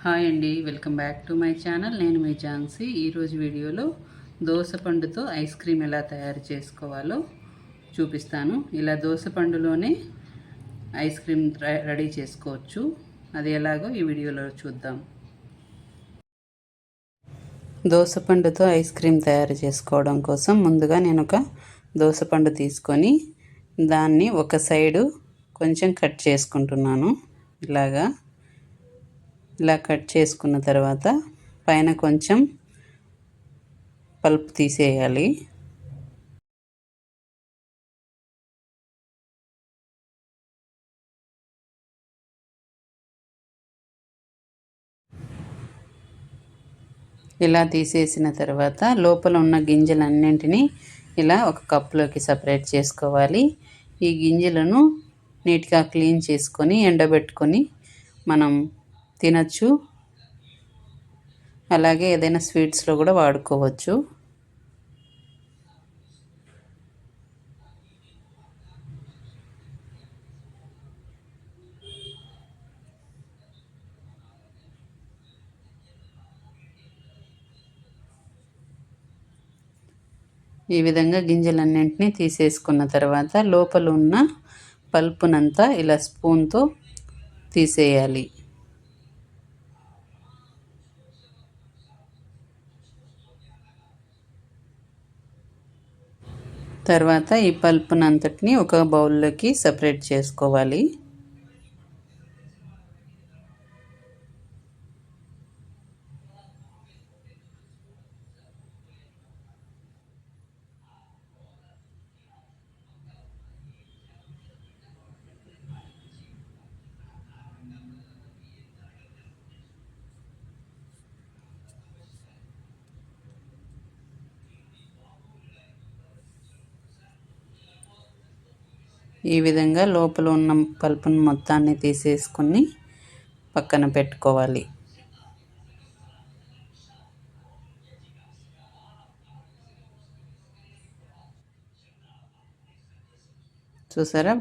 Hi అండి, welcome back to my channel. నేను మీ ఝాన్సీ. ఈరోజు వీడియోలో దోసపండుతో ఐస్ క్రీమ్ ఎలా తయారు చేసుకోవాలో చూపిస్తాను. ఇలా దోసపండులోనే ఐస్ క్రీమ్ రెడీ చేసుకోవచ్చు. అది ఎలాగో ఈ వీడియోలో చూద్దాం. దోసపండుతో ఐస్ క్రీమ్ తయారు చేసుకోవడం కోసం ముందుగా నేను ఒక దోసపండు తీసుకొని దాన్ని ఒక సైడు కొంచెం కట్ చేసుకుంటున్నాను. ఇలా కట్ చేసుకున్న తర్వాత పైన కొంచెం పల్ప్ తీసేయాలి. ఇలా తీసేసిన తర్వాత లోపల ఉన్న గింజలన్నింటినీ ఇలా ఒక కప్లోకి సపరేట్ చేసుకోవాలి. ఈ గింజలను నీట్గా క్లీన్ చేసుకొని ఎండబెట్టుకొని మనం తినచ్చు. అలాగే ఏదైనా స్వీట్స్లో కూడా వాడుకోవచ్చు. ఈ విధంగా గింజలన్నింటినీ తీసేసుకున్న తర్వాత లోపల ఉన్న పల్పునంతా ఇలా స్పూన్తో తీసేయాలి. తర్వాత ఈ పల్పునంతటిని ఒక బౌల్లోకి సపరేట్ చేసుకోవాలి. ఈ విధంగా లోపల ఉన్న పల్పును మొత్తాన్ని తీసేసుకొని పక్కన పెట్టుకోవాలి. చూసారా,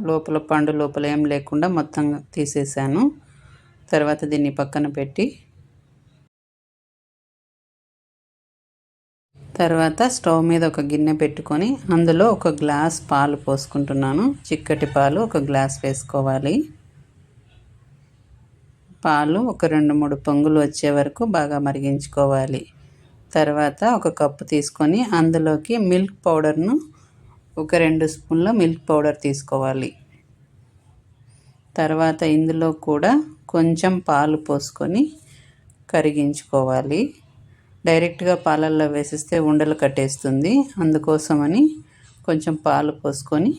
పండు లోపల ఏం లేకుండా మొత్తం తీసేసాను. తర్వాత దీన్ని పక్కన పెట్టి తర్వాత స్టవ్ మీద ఒక గిన్నె పెట్టుకొని అందులో ఒక గ్లాస్ పాలు పోసుకుంటున్నాను. చిక్కటి పాలు ఒక గ్లాస్ వేసుకోవాలి. పాలు ఒక 2-3 పొంగులు వచ్చే వరకు బాగా మరిగించుకోవాలి. తర్వాత ఒక కప్పు తీసుకొని అందులోకి మిల్క్ పౌడర్ను ఒక 2 స్పూన్ల మిల్క్ పౌడర్ తీసుకోవాలి. తర్వాత ఇందులో కూడా కొంచెం పాలు పోసుకొని కరిగించుకోవాలి. డైరెక్ట్గా పాలల్లో వేసిస్తే ఉండలు కట్టేస్తుంది. అందుకోసమని కొంచెం పాలు పోసుకొని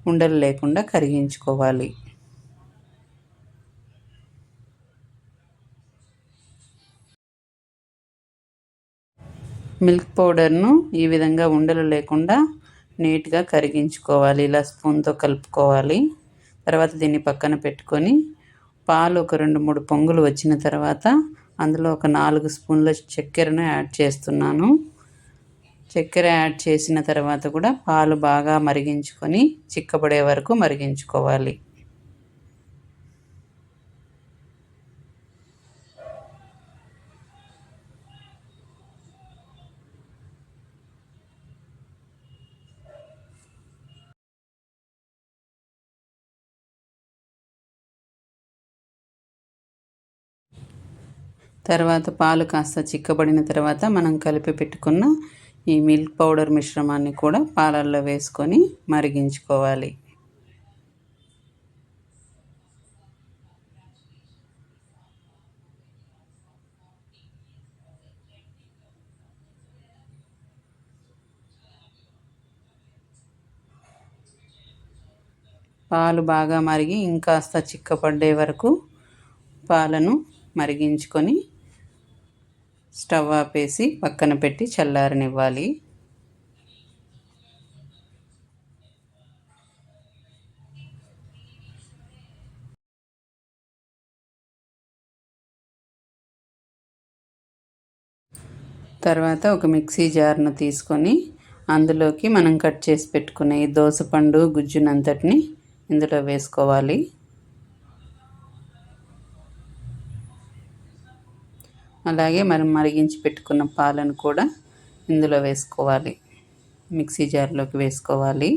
ఉండలు లేకుండా కరిగించుకోవాలి. మిల్క్ పౌడర్ను ఈ విధంగా ఉండలు లేకుండా నీట్గా కరిగించుకోవాలి. ఇలా స్పూన్తో కలుపుకోవాలి. తర్వాత దీన్ని పక్కన పెట్టుకొని పాలు ఒక 2-3 పొంగులు వచ్చిన తర్వాత అందులో ఒక 4 స్పూన్ల చక్కెరను యాడ్ చేస్తున్నాను. చక్కెర యాడ్ చేసిన తర్వాత కూడా పాలు బాగా మరిగించుకొని చిక్కబడే వరకు మరిగించుకోవాలి. తర్వాత పాలు కాస్త చిక్కబడిన తర్వాత మనం కలిపి పెట్టుకున్న ఈ మిల్క్ పౌడర్ మిశ్రమాన్ని కూడా పాలల్లో వేసుకొని మరిగించుకోవాలి. పాలు బాగా మరిగి ఇంకాస్త చిక్కపడే వరకు పాలను మరిగించుకొని స్టవ్ ఆపేసి పక్కన పెట్టి చల్లారనివ్వాలి. తర్వాత ఒక మిక్సీ జార్ను తీసుకొని అందులోకి మనం కట్ చేసి పెట్టుకునే ఈ దోసపండు గుజ్జునంతటిని ఇందులో వేసుకోవాలి. అలాగే మనం మరిగించి పెట్టుకున్న పాలను కూడా ఇందులో వేసుకోవాలి, మిక్సీ జార్లోకి వేసుకోవాలి.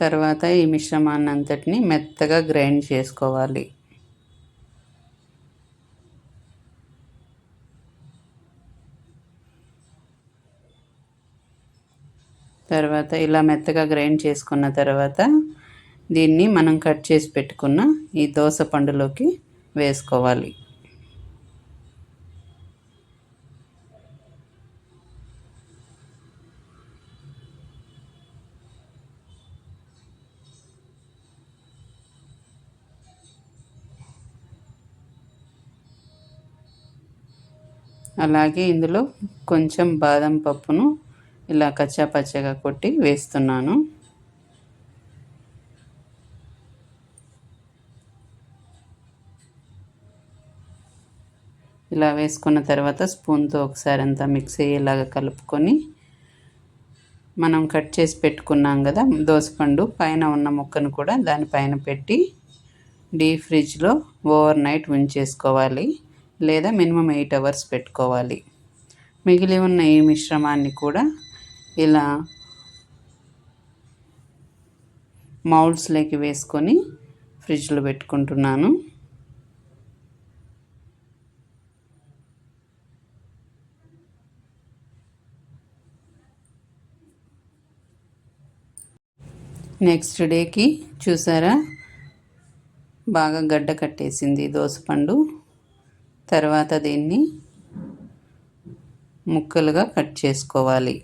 తర్వాత ఈ మిశ్రమాన్ని అంతటిని మెత్తగా గ్రైండ్ చేసుకోవాలి. తర్వాత ఇలా మెత్తగా గ్రైండ్ చేసుకున్న తర్వాత దీన్ని మనం కట్ చేసి పెట్టుకున్న ఈ దోస పండులోకి వేసుకోవాలి. అలాగే ఇందులో కొంచెం బాదం పప్పును ఇలా కచ్చా పచ్చగా కొట్టి వేస్తున్నాను. ఇలా వేసుకున్న తర్వాత స్పూన్తో ఒకసారి అంతా మిక్స్ అయ్యేలాగా కలుపుకొని మనం కట్ చేసి పెట్టుకున్నాం కదా దోసపండు, పైన ఉన్న ముక్కను కూడా దానిపైన పెట్టి డీప్ ఫ్రిడ్జ్లో ఓవర్ నైట్ ఉంచేసుకోవాలి, లేదా మినిమం 8 అవర్స్ పెట్టుకోవాలి. మిగిలి ఉన్న ఈ మిశ్రమాన్ని కూడా ఇలా మౌల్డ్స్లోకి వేసుకొని ఫ్రిడ్జ్లో పెట్టుకుంటున్నాను. నెక్స్ట్ డేకి చూసారా బాగా గడ్డ కట్టేసింది దోసపండు. తర్వాత దీన్ని ముక్కలుగా కట్ చేసుకోవాలి.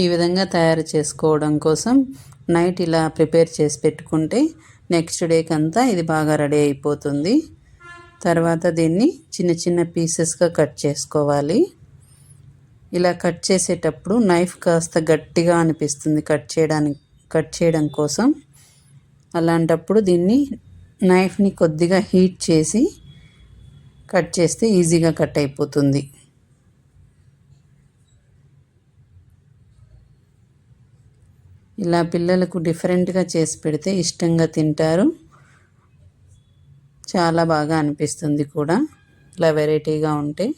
ఈ విధంగా తయారు చేసుకోవడం కోసం నైట్ ఇలా ప్రిపేర్ చేసి పెట్టుకుంటే నెక్స్ట్ డేకి అంతా ఇది బాగా రెడీ అయిపోతుంది. తర్వాత దీన్ని చిన్న చిన్న పీసెస్గా కట్ చేసుకోవాలి. ఇలా కట్ చేసేటప్పుడు నైఫ్ కాస్త గట్టిగా అనిపిస్తుంది కట్ చేయడం కోసం. అలాంటప్పుడు దీన్ని నైఫ్ని కొద్దిగా హీట్ చేసి కట్ చేస్తే ఈజీగా కట్ అయిపోతుంది. ఇలా పిల్లలకు డిఫరెంట్గా చేసి పెడితే ఇష్టంగా తింటారు, చాలా బాగా అనిపిస్తుంది కూడా. ఇలా వెరైటీగా ఉంటే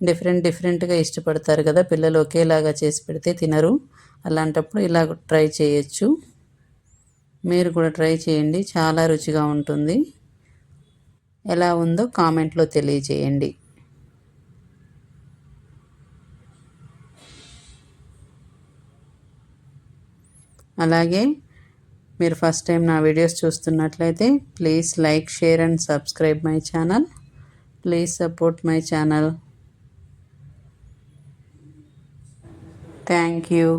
డిఫరెంట్గా ఇష్టపడతారు కదా పిల్లలు, ఒకేలాగా చేసి పెడితే తినరు. అలాంటప్పుడు ఇలా ట్రై చేయొచ్చు. మీరు కూడా ట్రై చేయండి, చాలా రుచిగా ఉంటుంది. ఎలా ఉందో కామెంట్లో తెలియజేయండి. అలాగే మీరు ఫస్ట్ టైం నా వీడియోస్ చూస్తున్నట్లయితే please like, share and subscribe my channel. Please support my channel. Thank you.